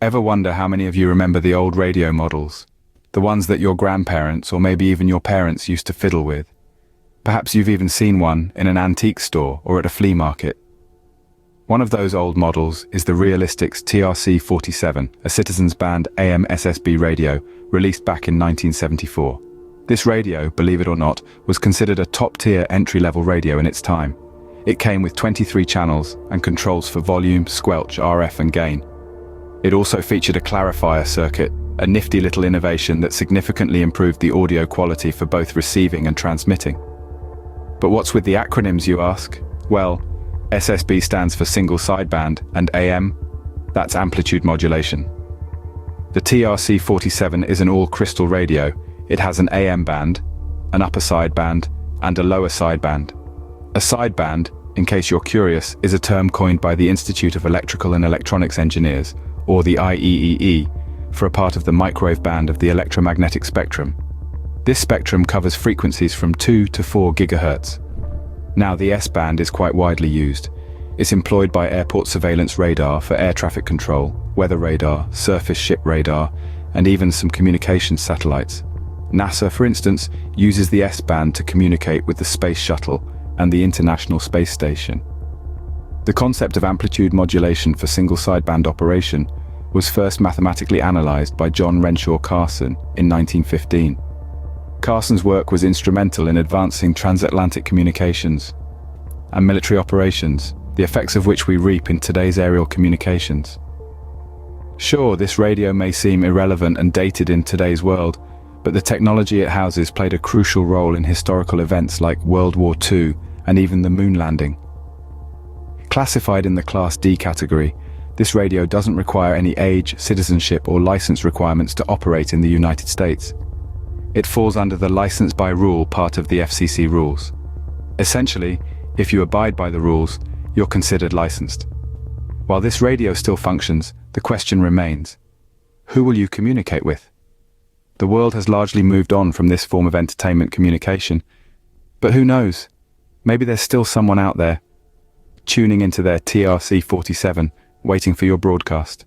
Ever wonder how many of you remember the old radio models? The ones that your grandparents or maybe even your parents used to fiddle with? Perhaps you've even seen one in an antique store or at a flea market. One of those old models is the Realistics TRC-47, a Citizens Band AM SSB radio released back in 1974. This radio, believe it or not, was considered a top-tier entry-level radio in its time. It came with 23 channels and controls for volume, squelch, RF and gain. It also featured a clarifier circuit, a nifty little innovation that significantly improved the audio quality for both receiving and transmitting. But what's with the acronyms, you ask? Well, SSB stands for single sideband, and AM, that's amplitude modulation. The TRC-47 is an all-crystal radio. It has an AM band, an upper sideband, and a lower sideband. A sideband, in case you're curious, is a term coined by the Institute of Electrical and Electronics Engineers, or the IEEE, for a part of the microwave band of the electromagnetic spectrum. This spectrum covers frequencies from 2 to 4 GHz. Now, the S-band is quite widely used. It's employed by airport surveillance radar for air traffic control, weather radar, surface ship radar, and even some communications satellites. NASA, for instance, uses the S-band to communicate with the Space Shuttle and the International Space Station. The concept of amplitude modulation for single sideband operation was first mathematically analyzed by John Renshaw Carson in 1915. Carson's work was instrumental in advancing transatlantic communications and military operations, the effects of which we reap in today's aerial communications. Sure, this radio may seem irrelevant and dated in today's world, but the technology it houses played a crucial role in historical events like World War II and even the moon landing. Classified in the Class D category, this radio doesn't require any age, citizenship, or license requirements to operate in the United States. It falls under the license by rule part of the FCC rules. Essentially, if you abide by the rules, you're considered licensed. While this radio still functions, the question remains: who will you communicate with? The world has largely moved on from this form of entertainment communication, but who knows? Maybe there's still someone out there tuning into their TRC-47, waiting for your broadcast.